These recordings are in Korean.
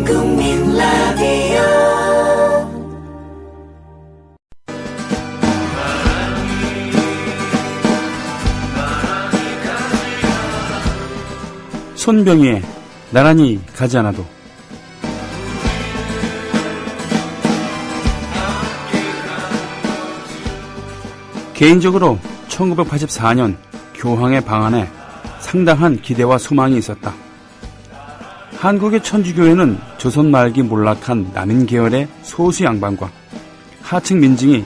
국민 라디오 손병희의 나란히 가지 않아도. 개인적으로 1984년 교황의 방한에 상당한 기대와 소망이 있었다. 한국의 천주교회는 조선 말기 몰락한 남인 계열의 소수 양반과 하층 민중이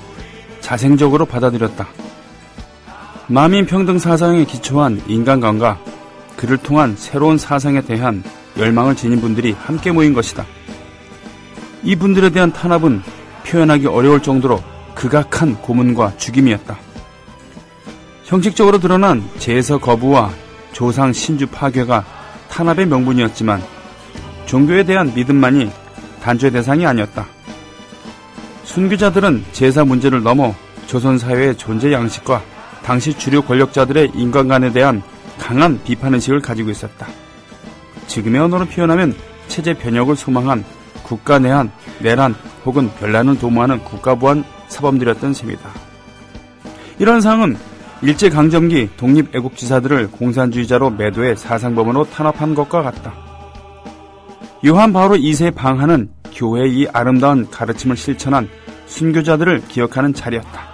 자생적으로 받아들였다. 만민평등 사상에 기초한 인간관과 그를 통한 새로운 사상에 대한 열망을 지닌 분들이 함께 모인 것이다. 이 분들에 대한 탄압은 표현하기 어려울 정도로 극악한 고문과 죽임이었다. 형식적으로 드러난 제서 거부와 조상 신주 파괴가 탄압의 명분이었지만 종교에 대한 믿음만이 단죄 대상이 아니었다. 순교자들은 제사 문제를 넘어 조선사회의 존재 양식과 당시 주류 권력자들의 인간관에 대한 강한 비판의식을 가지고 있었다. 지금의 언어로 표현하면 체제 변혁을 소망한 국가 내한, 내란 혹은 변란을 도모하는 국가보안 사범들이었던 셈이다. 이런 상황은 일제강점기 독립애국지사들을 공산주의자로 매도해 사상범으로 탄압한 것과 같다. 요한 바오로 2세의 방한은 교회의 이 아름다운 가르침을 실천한 순교자들을 기억하는 자리였다.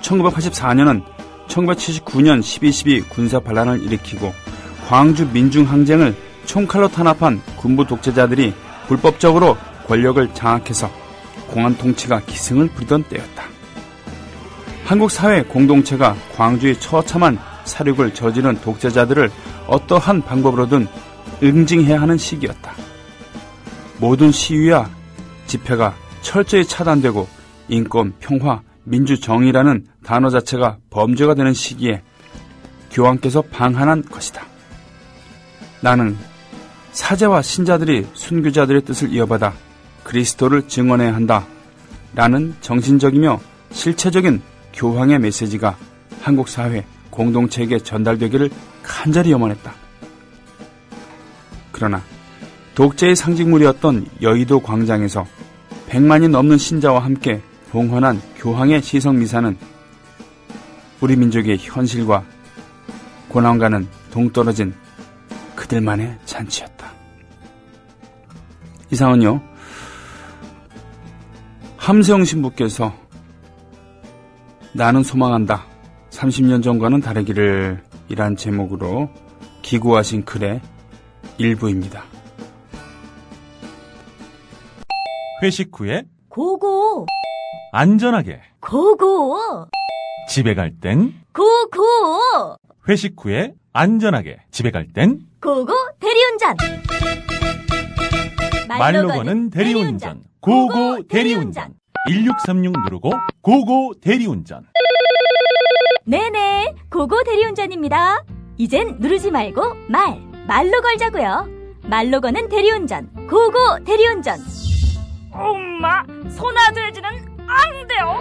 1984년은 1979년 12.12 군사반란을 일으키고 광주 민중항쟁을 총칼로 탄압한 군부 독재자들이 불법적으로 권력을 장악해서 공안 통치가 기승을 부리던 때였다. 한국 사회 공동체가 광주의 처참한 사륙을 저지른 독재자들을 어떠한 방법으로든 응징해야 하는 시기였다. 모든 시위와 집회가 철저히 차단되고 인권, 평화, 민주정의라는 단어 자체가 범죄가 되는 시기에 교황께서 방한한 것이다. 나는 사제와 신자들이 순교자들의 뜻을 이어받아 그리스도를 증언해야 한다 라는 정신적이며 실체적인 교황의 메시지가 한국 사회 공동체에게 전달되기를 간절히 염원했다. 그러나 독재의 상징물이었던 여의도 광장에서 100만이 넘는 신자와 함께 봉헌한 교황의 시성미사는 우리 민족의 현실과 고난과는 동떨어진 그들만의 잔치였다. 이상은요, 함세영 신부께서 나는 소망한다, 30년 전과는 다르기를 이란 제목으로 기고하신 글의 일부입니다. 회식 후에 고고 안전하게 고고 집에 갈 땐 고고 회식 후에 안전하게 집에 갈 땐 고고 대리운전 말로 거는 대리운전 고고 대리운전 1636 누르고 고고 대리운전. 네네, 고고 대리운전입니다. 이젠 누르지 말고 말로 걸자고요. 말로 거는 대리운전 고고 대리운전. 엄마, 소나돼지는 안 돼요.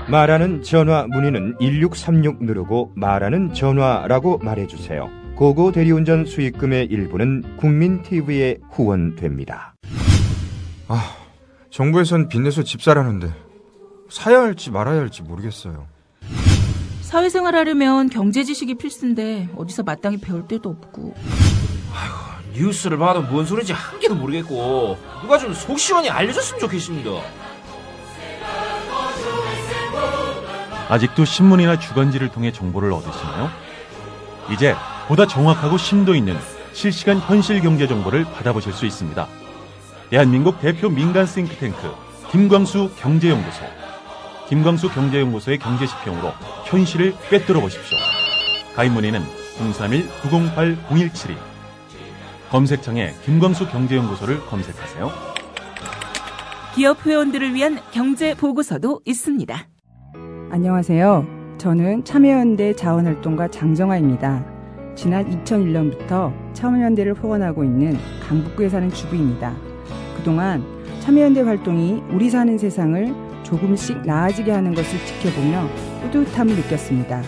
말하는 전화 문의는 1636 누르고 말하는 전화라고 말해주세요. 고고 대리운전 수익금의 일부는 국민TV에 후원됩니다. 정부에선 빚내서 집 사라는데 사야 할지 말아야 할지 모르겠어요. 사회생활 하려면 경제 지식이 필수인데 어디서 마땅히 배울 데도 없고. 뉴스를 봐도 뭔 소리인지 한 개도 모르겠고 누가 좀 속 시원히 알려줬으면 좋겠습니다. 아직도 신문이나 주간지를 통해 정보를 얻으시나요? 이제 보다 정확하고 심도 있는 실시간 현실 경제 정보를 받아보실 수 있습니다. 대한민국 대표 민간 싱크탱크 김광수 경제연구소. 김광수 경제연구소의 경제시평으로 현실을 꿰뚫어 보십시오. 가입 문의는 031-908-0172. 검색창에 김광수 경제연구소를 검색하세요. 기업 회원들을 위한 경제 보고서도 있습니다. 안녕하세요. 저는 참여연대 자원활동가 장정아입니다. 지난 2001년부터 참여연대를 후원하고 있는 강북구에 사는 주부입니다. 그동안 참여연대 활동이 우리 사는 세상을 조금씩 나아지게 하는 것을 지켜보며 뿌듯함을 느꼈습니다.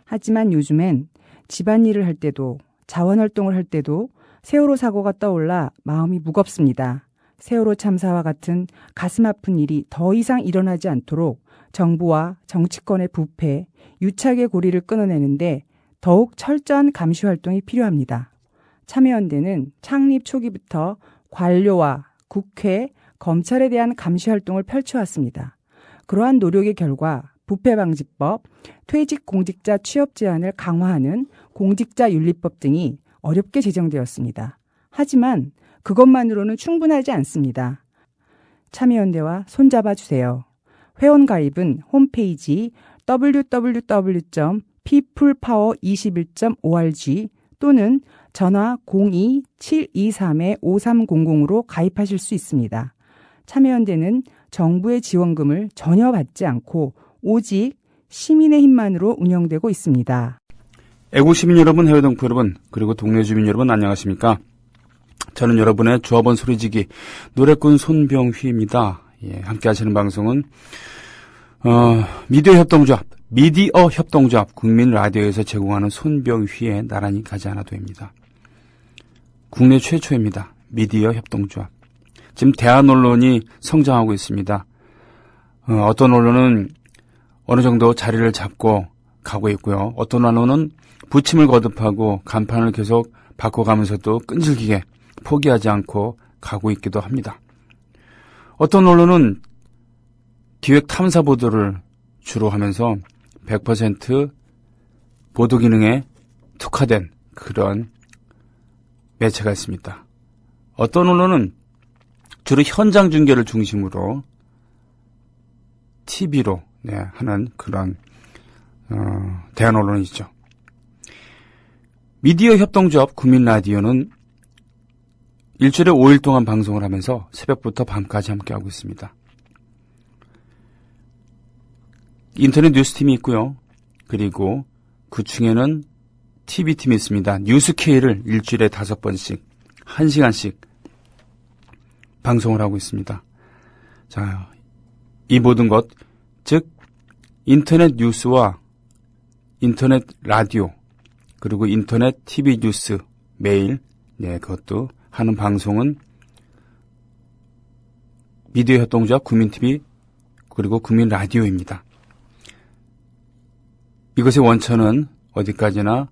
하지만 요즘엔 집안일을 할 때도 자원활동을 할 때도 세월호 사고가 떠올라 마음이 무겁습니다. 세월호 참사와 같은 가슴 아픈 일이 더 이상 일어나지 않도록 정부와 정치권의 부패, 유착의 고리를 끊어내는데 더욱 철저한 감시 활동이 필요합니다. 참여연대는 창립 초기부터 관료와 국회, 검찰에 대한 감시 활동을 펼쳐왔습니다. 그러한 노력의 결과 부패방지법, 퇴직공직자 취업 제한을 강화하는 공직자윤리법 등이 어렵게 제정되었습니다. 하지만 그것만으로는 충분하지 않습니다. 참여연대와 손잡아 주세요. 회원가입은 홈페이지 www.peoplepower21.org 또는 전화 02-723-5300으로 가입하실 수 있습니다. 참여연대는 정부의 지원금을 전혀 받지 않고 오직 시민의 힘만으로 운영되고 있습니다. 애국시민 여러분, 해외 동포 여러분, 그리고 동네 주민 여러분 안녕하십니까? 저는 여러분의 조합원 소리지기 노래꾼 손병휘입니다. 예, 함께 하시는 방송은 미디어 협동조합 국민 라디오에서 제공하는 손병휘의 나란히 가지 않아도입니다. 국내 최초입니다. 미디어 협동조합. 지금 대한 언론이 성장하고 있습니다. 어떤 언론은 어느 정도 자리를 잡고 가고 있고요. 어떤 언론은 부침을 거듭하고 간판을 계속 바꿔가면서도 끈질기게 포기하지 않고 가고 있기도 합니다. 어떤 언론은 기획 탐사 보도를 주로 하면서 100% 보도 기능에 특화된 그런 매체가 있습니다. 어떤 언론은 주로 현장 중계를 중심으로 TV로 하는 그런 대한 언론이죠. 미디어 협동조합 국민라디오는 일주일에 5일 동안 방송을 하면서 새벽부터 밤까지 함께하고 있습니다. 인터넷 뉴스팀이 있고요. 그리고 그 중에는 TV팀이 있습니다. 뉴스케이를 일주일에 5번씩 1시간씩 방송을 하고 있습니다. 자, 이 모든 것, 즉 인터넷 뉴스와 인터넷 라디오 그리고 인터넷 TV 뉴스 매일 그것도 하는 방송은 미디어 협동조합 국민TV 그리고 국민라디오입니다. 이것의 원천은 어디까지나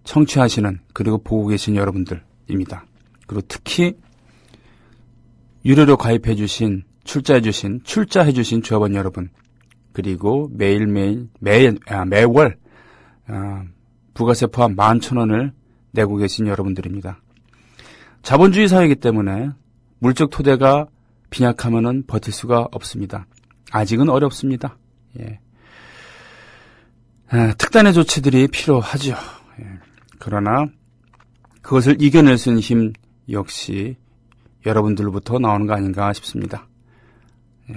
청취하시는 그리고 보고 계신 여러분들입니다. 그리고 특히 유료로 가입해 주신 출자해 주신 조합원 여러분 그리고 매월 부가세 포함 11,000원을 내고 계신 여러분들입니다. 자본주의 사회이기 때문에 물적 토대가 빈약하면은 버틸 수가 없습니다. 아직은 어렵습니다. 예. 특단의 조치들이 필요하죠. 예. 그러나 그것을 이겨낼 수 있는 힘 역시 여러분들로부터 나오는 거 아닌가 싶습니다. 예.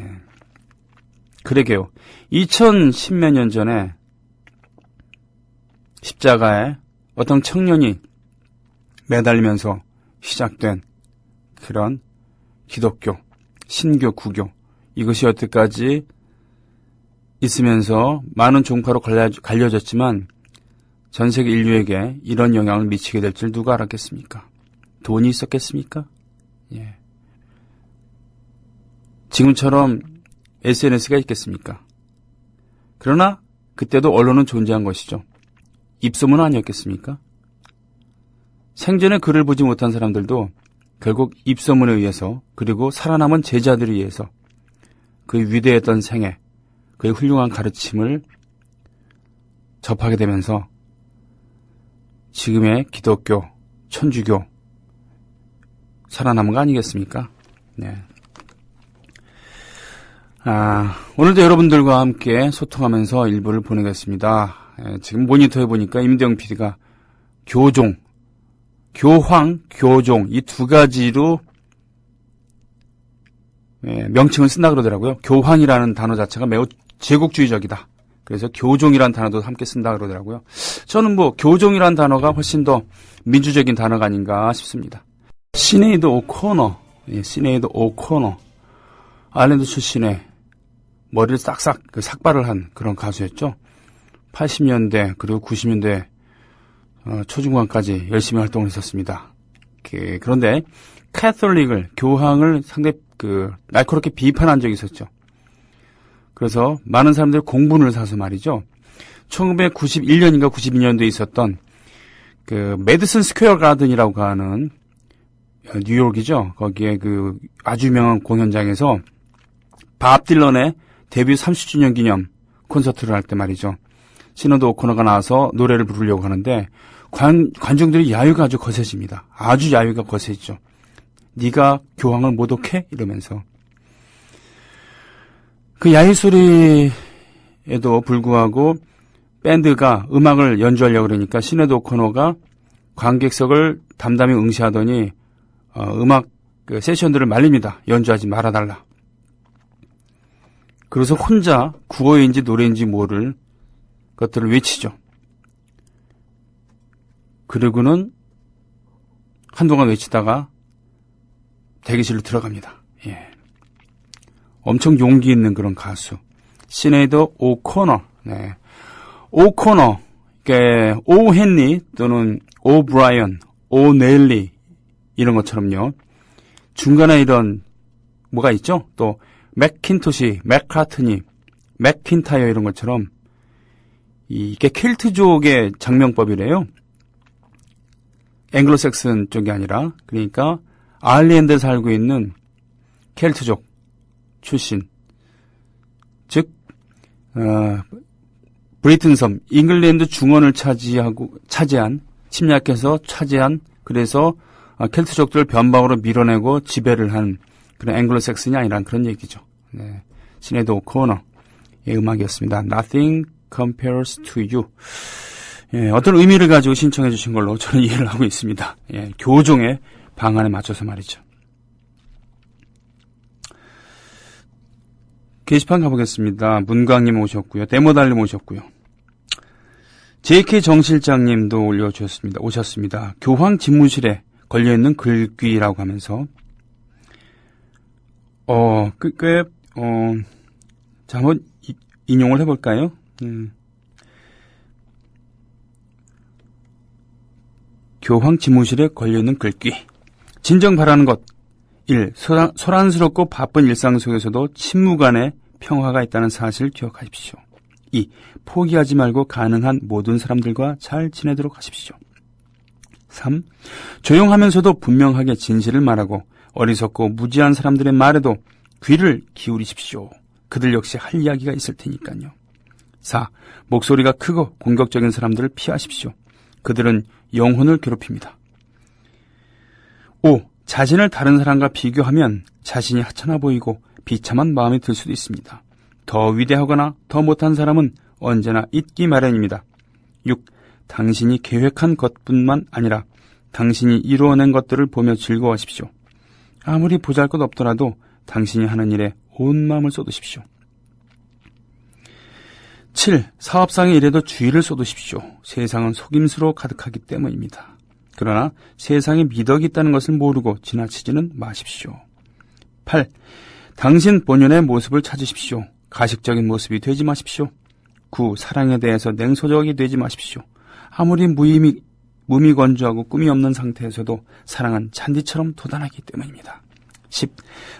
그러게요. 2010몇 년 전에 십자가에 어떤 청년이 매달리면서 시작된 그런 기독교, 신교, 구교 이것이 여태까지 있으면서 많은 종파로 갈려졌지만 전 세계 인류에게 이런 영향을 미치게 될 줄 누가 알았겠습니까? 돈이 있었겠습니까? 예. 지금처럼 SNS가 있겠습니까? 그러나 그때도 언론은 존재한 것이죠. 입소문 아니었겠습니까? 생전에 글을 보지 못한 사람들도 결국 입소문에 의해서 그리고 살아남은 제자들에 의해서 그의 위대했던 생애, 그의 훌륭한 가르침을 접하게 되면서 지금의 기독교, 천주교 살아남은 거 아니겠습니까? 네. 오늘도 여러분들과 함께 소통하면서 일부를 보내겠습니다. 지금 모니터에 보니까 임대영 PD가 교종, 교황, 교종 이 두 가지로 명칭을 쓴다 그러더라고요. 교황이라는 단어 자체가 매우 제국주의적이다. 그래서 교종이라는 단어도 함께 쓴다 그러더라고요. 저는 교종이라는 단어가 훨씬 더 민주적인 단어가 아닌가 싶습니다. 시네이드 오코너, 시네이드 오코너, 아일랜드 출신의 머리를 싹싹 삭발을 한 그런 가수였죠. 80년대 그리고 90년대 초중반까지 열심히 활동을 했었습니다. 그런데 캐톨릭을, 교황을 상당히 날카롭게 비판한 적이 있었죠. 그래서 많은 사람들이 공분을 사서 말이죠. 1991년인가 92년도에 있었던 메디슨 스퀘어 가든이라고 하는 뉴욕이죠. 거기에 아주 유명한 공연장에서 밥 딜런의 데뷔 30주년 기념 콘서트를 할 때 말이죠. 시너드 오코너가 나와서 노래를 부르려고 하는데 관중들이 야유가 아주 거세집니다. 아주 야유가 거세지죠. 네가 교황을 모독해? 이러면서. 그 야유 소리에도 불구하고 밴드가 음악을 연주하려고 그러니까 시너드 오코너가 관객석을 담담히 응시하더니 음악 세션들을 말립니다. 연주하지 말아달라. 그래서 혼자 구어인지 노래인지 모를 것들을 외치죠. 그리고는 한동안 외치다가 대기실로 들어갑니다. 예. 엄청 용기 있는 그런 가수. 시네이드 오코너. 네. 오코너, 오 헨리 또는 오 브라이언, 오 네일리 이런 것처럼요. 중간에 이런 뭐가 있죠? 또 맥킨토시, 맥카트니, 맥킨타이어 이런 것처럼 이게 켈트족의 장명법이래요. 앵글로색슨 쪽이 아니라 그러니까 아일랜드에 살고 있는 켈트족 출신 즉 브리튼 섬, 잉글랜드 중원을 차지한 침략해서 차지한 그래서 켈트족들을 변방으로 밀어내고 지배를 한 그런 앵글로색슨이 아니란 그런 얘기죠. 네. 시네이드 오코너의 음악이었습니다. Nothing compares to you. 예, 어떤 의미를 가지고 신청해 주신 걸로 저는 이해를 하고 있습니다. 예, 교종의 방안에 맞춰서 말이죠. 게시판 가보겠습니다. 문광님 오셨고요. 데모달님 오셨고요. JK 정실장님도 올려주셨습니다. 오셨습니다. 교황 집무실에 걸려있는 글귀라고 하면서 자, 한번 인용을 해볼까요? 교황 집무실에 걸려있는 글귀. 진정 바라는 것. 1. 소란스럽고 바쁜 일상 속에서도 친무간의 평화가 있다는 사실을 기억하십시오. 2. 포기하지 말고 가능한 모든 사람들과 잘 지내도록 하십시오. 3. 조용하면서도 분명하게 진실을 말하고 어리석고 무지한 사람들의 말에도 귀를 기울이십시오. 그들 역시 할 이야기가 있을 테니까요. 4. 목소리가 크고 공격적인 사람들을 피하십시오. 그들은 영혼을 괴롭힙니다. 5. 자신을 다른 사람과 비교하면 자신이 하찮아 보이고 비참한 마음이 들 수도 있습니다. 더 위대하거나 더 못한 사람은 언제나 있기 마련입니다. 6. 당신이 계획한 것뿐만 아니라 당신이 이루어낸 것들을 보며 즐거워하십시오. 아무리 보잘것없더라도 당신이 하는 일에 온 마음을 쏟으십시오. 7. 사업상의 일에도 주의를 쏟으십시오. 세상은 속임수로 가득하기 때문입니다. 그러나 세상에 미덕이 있다는 것을 모르고 지나치지는 마십시오. 8. 당신 본연의 모습을 찾으십시오. 가식적인 모습이 되지 마십시오. 9. 사랑에 대해서 냉소적이 되지 마십시오. 아무리 무미건조하고 꿈이 없는 상태에서도 사랑은 잔디처럼 도단하기 때문입니다. 10.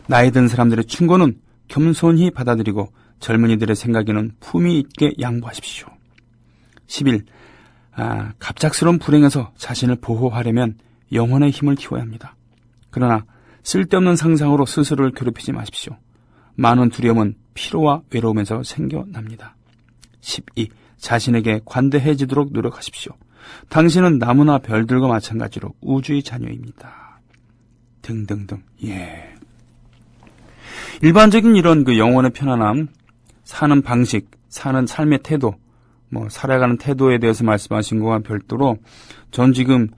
나이 든 사람들의 충고는 겸손히 받아들이고 젊은이들의 생각에는 품위 있게 양보하십시오. 11. 갑작스러운 불행에서 자신을 보호하려면 영혼의 힘을 키워야 합니다. 그러나 쓸데없는 상상으로 스스로를 괴롭히지 마십시오. 많은 두려움은 피로와 외로움에서 생겨납니다. 12. 자신에게 관대해지도록 노력하십시오. 당신은 나무나 별들과 마찬가지로 우주의 자녀입니다. 등등등. 예. 일반적인 이런 영혼의 편안함, 사는 방식, 사는 삶의 태도, 살아가는 태도에 대해서 말씀하신 것과 별도로 전 지금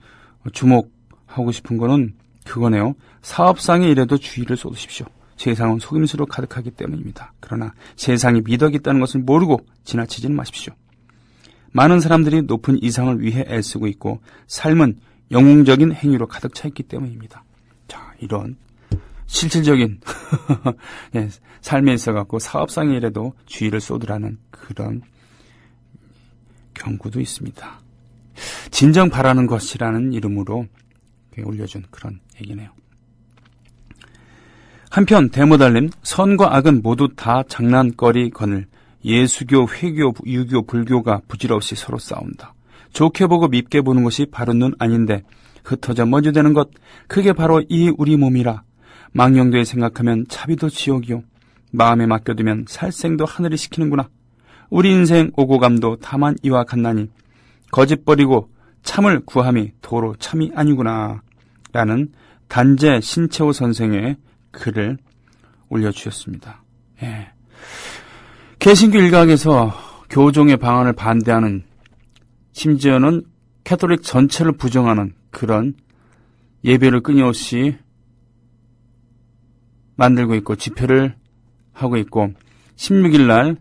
주목하고 싶은 거는 그거네요. 사업상의 일에도 주의를 쏟으십시오. 세상은 속임수로 가득하기 때문입니다. 그러나 세상에 미덕이 있다는 것을 모르고 지나치지는 마십시오. 많은 사람들이 높은 이상을 위해 애쓰고 있고 삶은 영웅적인 행위로 가득 차 있기 때문입니다. 자, 이런 실질적인 예, 삶에 있어갖고 사업상의 일에도 주의를 쏟으라는 그런 경고도 있습니다. 진정 바라는 것이라는 이름으로 올려준 그런 얘기네요. 한편 대모달님, 선과 악은 모두 다 장난거리 거늘. 예수교, 회교, 유교, 불교가 부질없이 서로 싸운다. 좋게 보고 밉게 보는 것이 바른 눈 아닌데 흩어져 먼저 되는 것, 그게 바로 이 우리 몸이라. 망령되이 생각하면 자비도 지옥이요, 마음에 맡겨두면 살생도 하늘이 시키는구나. 우리 인생 오고 감도 다만 이와 같나니 거짓 버리고 참을 구함이 도로 참이 아니구나 라는 단재 신채호 선생의 글을 올려주셨습니다. 예. 개신교 일각에서 교종의 방안을 반대하는, 심지어는 캐톨릭 전체를 부정하는 그런 예배를 끊임없이 만들고 있고 집회를 하고 있고, 16일 날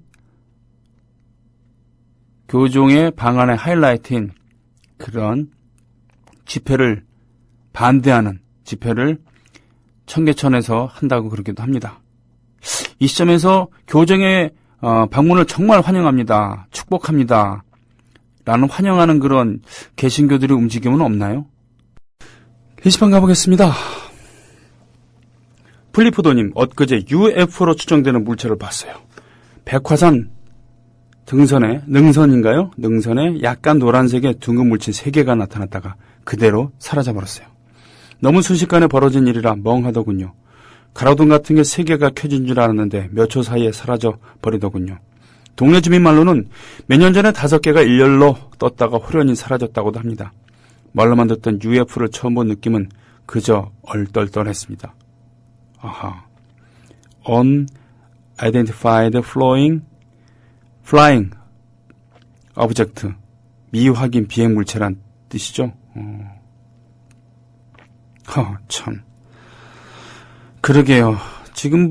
교종의 방안의 하이라이트인 그런 집회를 반대하는 집회를 청계천에서 한다고 그러기도 합니다. 이 시점에서 교정의 방문을 정말 환영합니다. 축복합니다. 라는 환영하는 그런 개신교들의 움직임은 없나요? 게시판 가보겠습니다. 플리포도님, 엊그제 UFO로 추정되는 물체를 봤어요. 백화산 능선인가요? 능선에 약간 노란색의 둥근 물체 3개가 나타났다가 그대로 사라져버렸어요. 너무 순식간에 벌어진 일이라 멍하더군요. 가로등 같은 게 3개가 켜진 줄 알았는데 몇 초 사이에 사라져 버리더군요. 동네 주민 말로는 몇 년 전에 5개가 일렬로 떴다가 호련히 사라졌다고도 합니다. 말로만 듣던 UFO를 처음 본 느낌은 그저 얼떨떨했습니다. 아하. Unidentified Flying Object, 미확인 비행 물체란 뜻이죠. 참. 그러게요. 지금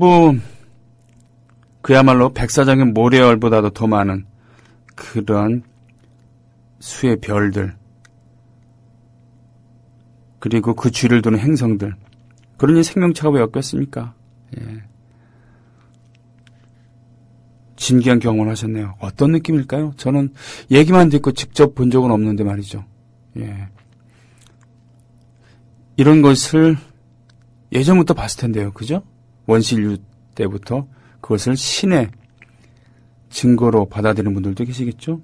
그야말로 백사장의 모래얼보다도 더 많은 그런 수의 별들, 그리고 그 주위를 두는 행성들, 그러니 생명체가 왜 엮였습니까? 예. 진기한 경험을 하셨네요. 어떤 느낌일까요? 저는 얘기만 듣고 직접 본 적은 없는데 말이죠. 예. 이런 것을 예전부터 봤을 텐데요. 그죠? 원시인류 때부터 그것을 신의 증거로 받아들이는 분들도 계시겠죠?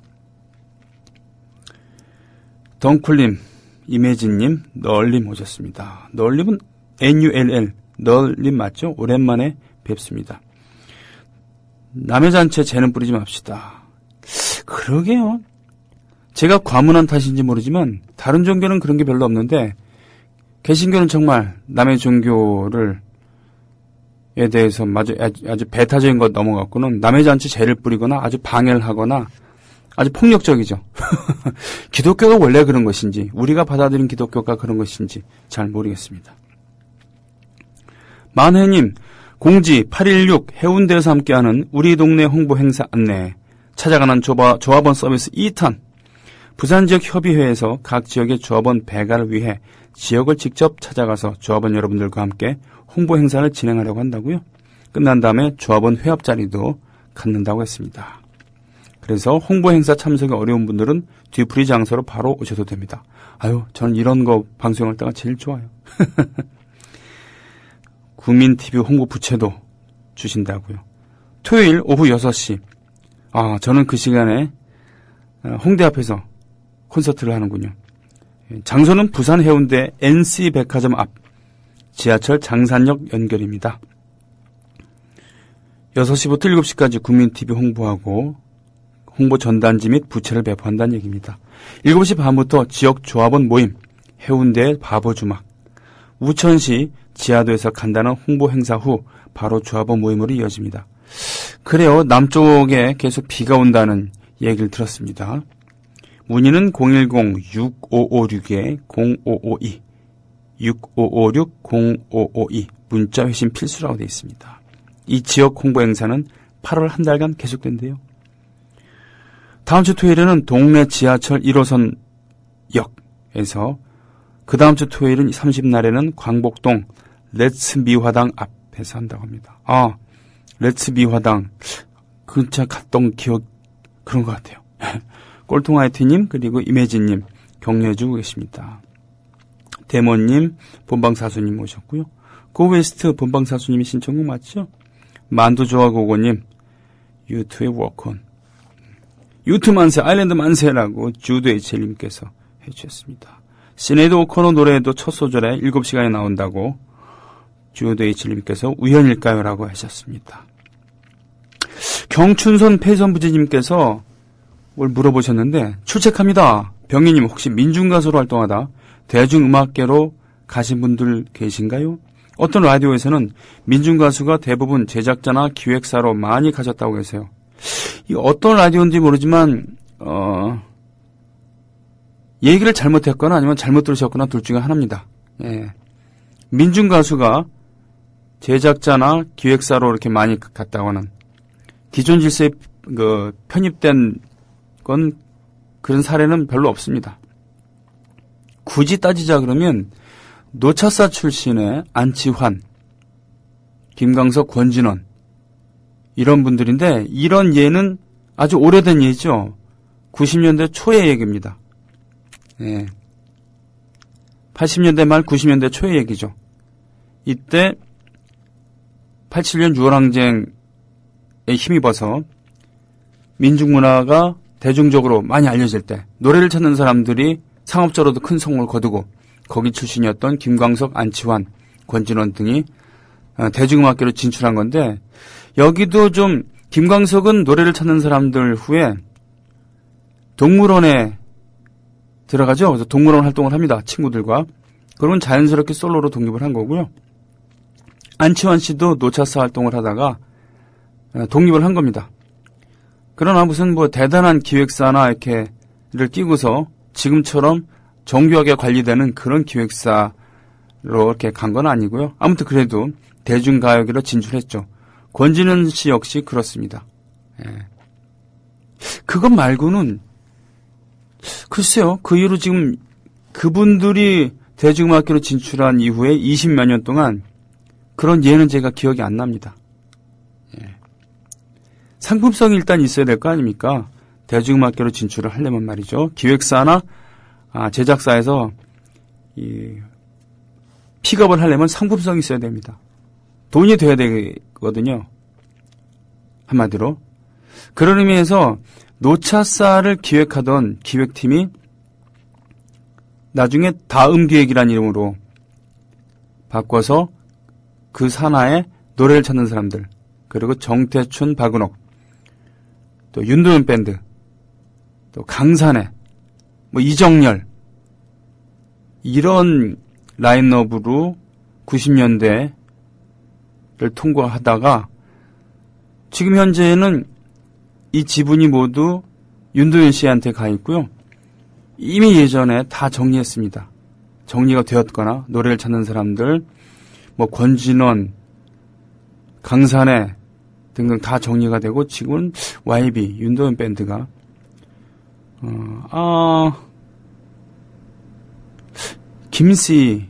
덩쿨님, 이매진님, 널님 오셨습니다. 널님은 NULL, 널님 맞죠? 오랜만에 뵙습니다. 남의 잔치에 재는 뿌리지 맙시다. 그러게요. 제가 과문한 탓인지 모르지만 다른 종교는 그런 게 별로 없는데 개신교는 정말 남의 종교를 에 대해서 아주 배타적인 것 넘어갔고는 남의 잔치 재를 뿌리거나 아주 방해를 하거나 아주 폭력적이죠. 기독교가 원래 그런 것인지 우리가 받아들인 기독교가 그런 것인지 잘 모르겠습니다. 만회님, 공지 816 해운대에서 함께하는 우리 동네 홍보 행사 안내, 찾아가는 조합원 서비스 2탄, 부산지역협의회에서 각 지역의 조합원 배가를 위해 지역을 직접 찾아가서 조합원 여러분들과 함께 홍보 행사를 진행하려고 한다고요. 끝난 다음에 조합원 회합 자리도 갖는다고 했습니다. 그래서 홍보 행사 참석이 어려운 분들은 뒤풀이 장소로 바로 오셔도 됩니다. 아유, 저는 이런 거 방송할 때가 제일 좋아요. 국민TV 홍보 부채도 주신다고요. 토요일 오후 6시. 저는 그 시간에 홍대 앞에서 콘서트를 하는군요. 장소는 부산 해운대 NC백화점 앞 지하철 장산역 연결입니다. 6시부터 7시까지 국민TV 홍보하고 홍보 전단지 및 부채를 배포한다는 얘기입니다. 7시 반부터 지역 조합원 모임, 해운대 바보주막, 우천시 지하도에서 간단한 홍보 행사 후 바로 조합원 모임으로 이어집니다. 그래요. 남쪽에 계속 비가 온다는 얘기를 들었습니다. 문의는 010-6556-0552 6556-0552 문자 회신 필수라고 되어 있습니다. 이 지역 홍보 행사는 8월 한 달간 계속된대요. 다음 주 토요일에는 동네 지하철 1호선 역에서, 그 다음 주 토요일은 30날에는 광복동 렛츠 미화당 앞에서 한다고 합니다. 렛츠 미화당 근처 갔던 기억 그런 것 같아요. 꼴통아이티님 그리고 이매진님 격려해주고 계십니다. 데모님, 본방사수님 오셨고요. 고웨스트 본방사수님이 신청곡 맞죠? 만두조화고고님, 유투의 워크온. 유투 만세, 아일랜드 만세라고 주드 HL님께서 해주셨습니다. 시네드 오코노 노래에도 첫 소절에 7시간이 나온다고 주드 HL님께서 우연일까요? 라고 하셨습니다. 경춘선 폐선부지님께서 뭘 물어보셨는데, 출첵합니다. 병희님 혹시 민중가수로 활동하다 대중음악계로 가신 분들 계신가요? 어떤 라디오에서는 민중가수가 대부분 제작자나 기획사로 많이 가셨다고 계세요. 이 어떤 라디오인지 모르지만 얘기를 잘못했거나 아니면 잘못 들으셨거나 둘 중에 하나입니다. 예. 민중가수가 제작자나 기획사로 이렇게 많이 갔다고는 기존 질서에 편입된 건 그런 사례는 별로 없습니다. 굳이 따지자 그러면 노차사 출신의 안치환, 김광석, 권진원 이런 분들인데 이런 예는 아주 오래된 예죠. 90년대 초의 얘기입니다. 예. 80년대 말 90년대 초의 얘기죠. 이때 87년 6월 항쟁에 힘입어서 민중문화가 대중적으로 많이 알려질 때 노래를 찾는 사람들이 상업적으로도 큰 성공을 거두고 거기 출신이었던 김광석, 안치환, 권진원 등이 대중음악계로 진출한 건데 여기도 좀 김광석은 노래를 찾는 사람들 후에 동물원에 들어가죠. 그래서 동물원 활동을 합니다. 친구들과. 그러면 자연스럽게 솔로로 독립을 한 거고요. 안치환 씨도 노차사 활동을 하다가 독립을 한 겁니다. 그러나 무슨 대단한 기획사나 이렇게를 끼고서 지금처럼 정교하게 관리되는 그런 기획사로 이렇게 간 건 아니고요. 아무튼 그래도 대중가요계로 진출했죠. 권진원 씨 역시 그렇습니다. 예. 그것 말고는 글쎄요. 그 이후로 지금 그분들이 대중음악계로 진출한 이후에 20몇 년 동안 그런 예는 제가 기억이 안 납니다. 예. 상품성이 일단 있어야 될 거 아닙니까? 대중음악계로 진출을 하려면 말이죠. 기획사나 제작사에서 픽업을 하려면 상품성이 있어야 됩니다. 돈이 돼야 되거든요. 한마디로. 그런 의미에서 노차사를 기획하던 기획팀이 나중에 다음기획이라는 이름으로 바꿔서 그 산하에 노래를 찾는 사람들, 그리고 정태춘, 박은옥, 또 윤도현 밴드, 또 강산에, 이정열, 이런 라인업으로 90년대를 통과하다가 지금 현재는 이 지분이 모두 윤도현 씨한테 가 있고요. 이미 예전에 다 정리했습니다. 정리가 되었거나 노래를 찾는 사람들, 권진원, 강산에 등등 다 정리가 되고 지금은 YB, 윤도현 밴드가 김씨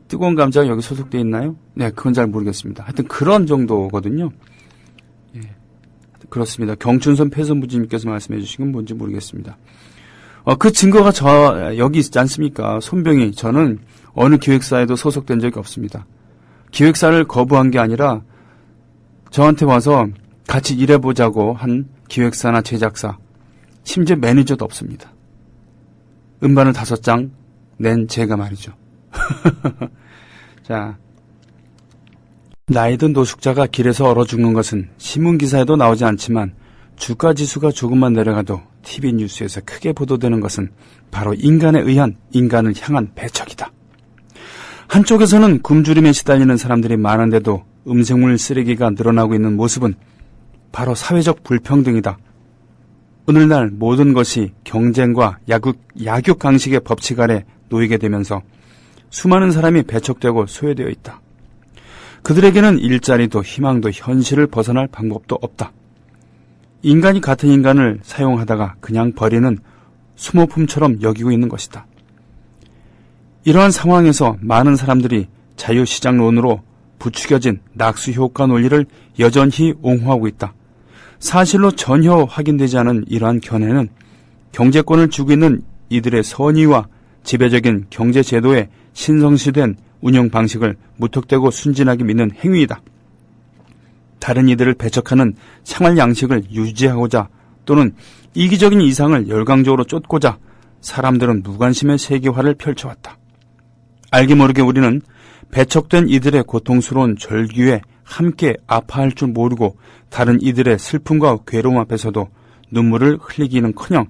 뜨거운 감자가 여기 소속되어 있나요? 네, 그건 잘 모르겠습니다. 하여튼 그런 정도거든요. 예, 그렇습니다. 경춘선 폐선부지님께서 말씀해 주신 건 뭔지 모르겠습니다. 그 증거가 여기 있지 않습니까? 손병희, 저는 어느 기획사에도 소속된 적이 없습니다. 기획사를 거부한 게 아니라 저한테 와서 같이 일해보자고 한 기획사나 제작사, 심지어 매니저도 없습니다. 음반을 5장 낸 제가 말이죠. 자, 나이 든 노숙자가 길에서 얼어 죽는 것은 신문기사에도 나오지 않지만 주가지수가 조금만 내려가도 TV 뉴스에서 크게 보도되는 것은 바로 인간에 의한 인간을 향한 배척이다. 한쪽에서는 굶주림에 시달리는 사람들이 많은데도 음식물 쓰레기가 늘어나고 있는 모습은 바로 사회적 불평등이다. 오늘날 모든 것이 경쟁과 약육강식의 법칙 아래 놓이게 되면서 수많은 사람이 배척되고 소외되어 있다. 그들에게는 일자리도 희망도 현실을 벗어날 방법도 없다. 인간이 같은 인간을 사용하다가 그냥 버리는 수모품처럼 여기고 있는 것이다. 이러한 상황에서 많은 사람들이 자유시장론으로 부추겨진 낙수효과 논리를 여전히 옹호하고 있다. 사실로 전혀 확인되지 않은 이러한 견해는 경제권을 쥐고 있는 이들의 선의와 지배적인 경제제도의 신성시된 운영 방식을 무턱대고 순진하게 믿는 행위이다. 다른 이들을 배척하는 생활 양식을 유지하고자 또는 이기적인 이상을 열광적으로 쫓고자 사람들은 무관심의 세계화를 펼쳐왔다. 알게 모르게 우리는 배척된 이들의 고통스러운 절규에 함께 아파할 줄 모르고 다른 이들의 슬픔과 괴로움 앞에서도 눈물을 흘리기는커녕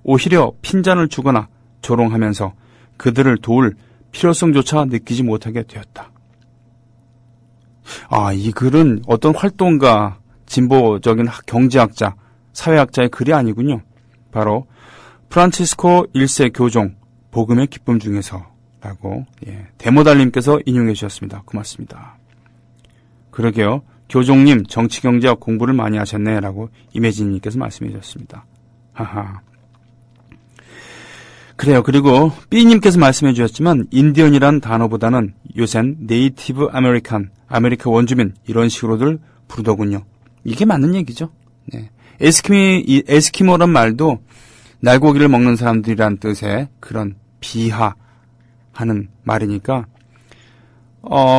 오히려 핀잔을 주거나 조롱하면서 그들을 도울 필요성조차 느끼지 못하게 되었다. 이 글은 어떤 활동가, 진보적인 경제학자, 사회학자의 글이 아니군요. 바로 프란치스코 1세 교종 복음의 기쁨 중에서라고 데모달님께서 인용해 주셨습니다. 고맙습니다. 그러게요. 교종님 정치경제학 공부를 많이 하셨네라고 이매진님께서 말씀해 주셨습니다. 하하. 그래요. 그리고 B님께서 말씀해 주셨지만 인디언이란 단어보다는 요샌 네이티브 아메리칸, 아메리카 원주민 이런 식으로들 부르더군요. 이게 맞는 얘기죠. 네. 에스키모란 말도 날고기를 먹는 사람들이란 뜻의 그런 비하하는 말이니까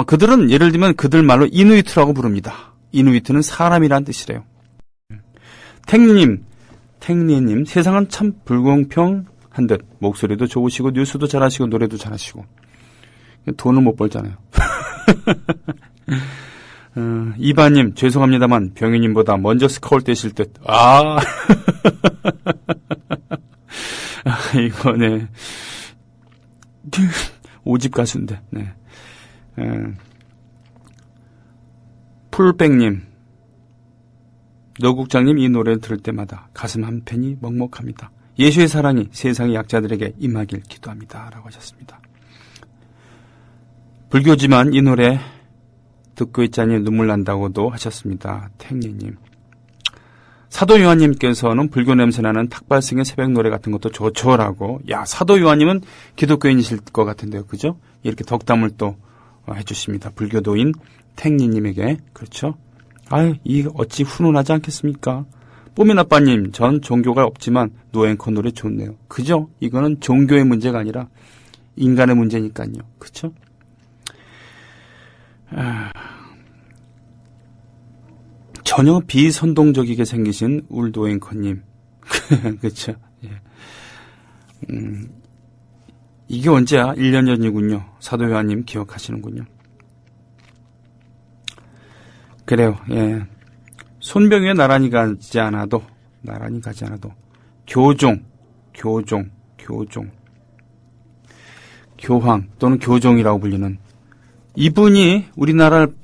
그들은 예를 들면 그들 말로 이누이트라고 부릅니다. 이누이트는 사람이란 뜻이래요. 탱리님 세상은 참 불공평한 듯 목소리도 좋으시고 뉴스도 잘하시고 노래도 잘하시고 돈을 못 벌잖아요. 이바님 죄송합니다만 병희님보다 먼저 스카울 떼실 듯. 이거네. 5집 가수인데. 네. 풀백님 노국장님 이 노래를 들을 때마다 가슴 한편이 먹먹합니다. 예수의 사랑이 세상의 약자들에게 임하길 기도합니다. 라고 하셨습니다. 불교지만 이 노래 듣고 있자니 눈물 난다고도 하셨습니다. 탱리님. 사도 요한님께서는 불교 냄새나는 탁발승의 새벽 노래 같은 것도 좋죠라고. 야, 사도 요한님은 기독교인이실 것 같은데요. 그죠? 이렇게 덕담을 또 해주십니다. 불교도인 탱리님에게. 그렇죠? 이 어찌 훈훈하지 않겠습니까? 뽀미나빠님, 전 종교가 없지만 노앵커 노래 좋네요. 그죠? 이거는 종교의 문제가 아니라 인간의 문제니까요. 그렇죠? 전혀 비선동적이게 생기신 울도앵커님. 그렇죠? 예. 이게 언제야? 1년 전이군요. 사도요한님 기억하시는군요. 그래요. 예. 손병에 나란히 가지 않아도 교황 또는 교종이라고 불리는 이분이 우리나라를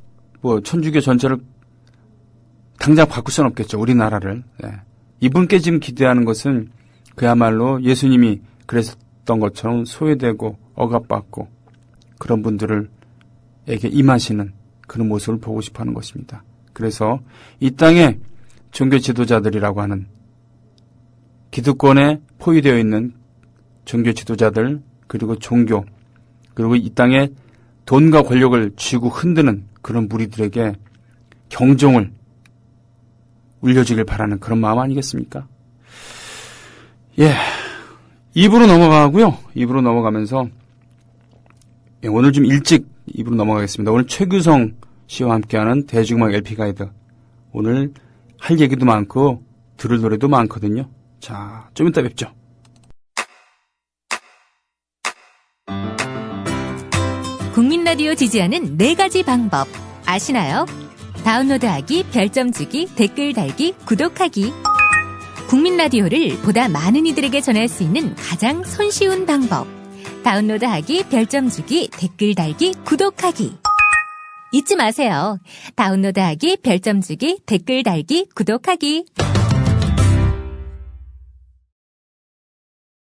천주교 전체를 당장 바꿀 수는 없겠죠. 우리나라를. 예. 이분께 지금 기대하는 것은 그야말로 예수님이 그랬던 것처럼 소외되고 억압받고 그런 분들에게 임하시는 그런 모습을 보고 싶어하는 것입니다. 그래서 이 땅에 종교 지도자들이라고 하는 기득권에 포위되어 있는 종교 지도자들 그리고 종교 그리고 이 땅에 돈과 권력을 쥐고 흔드는 그런 무리들에게 경종을 울려주길 바라는 그런 마음 아니겠습니까? 예, 2부로 넘어가고요. 2부로 넘어가면서 오늘 좀 일찍 2부로 넘어가겠습니다. 오늘 최규성 씨와 함께하는 대중음악 LP 가이드. 오늘 할 얘기도 많고 들을 노래도 많거든요. 자, 좀 이따 뵙죠. 국민 라디오 지지하는 4가지 방법 아시나요? 다운로드하기, 별점 주기, 댓글 달기, 구독하기. 국민 라디오를 보다 많은 이들에게 전할 수 있는 가장 손쉬운 방법. 다운로드하기, 별점 주기, 댓글 달기, 구독하기. 잊지 마세요. 다운로드하기, 별점 주기, 댓글 달기, 구독하기.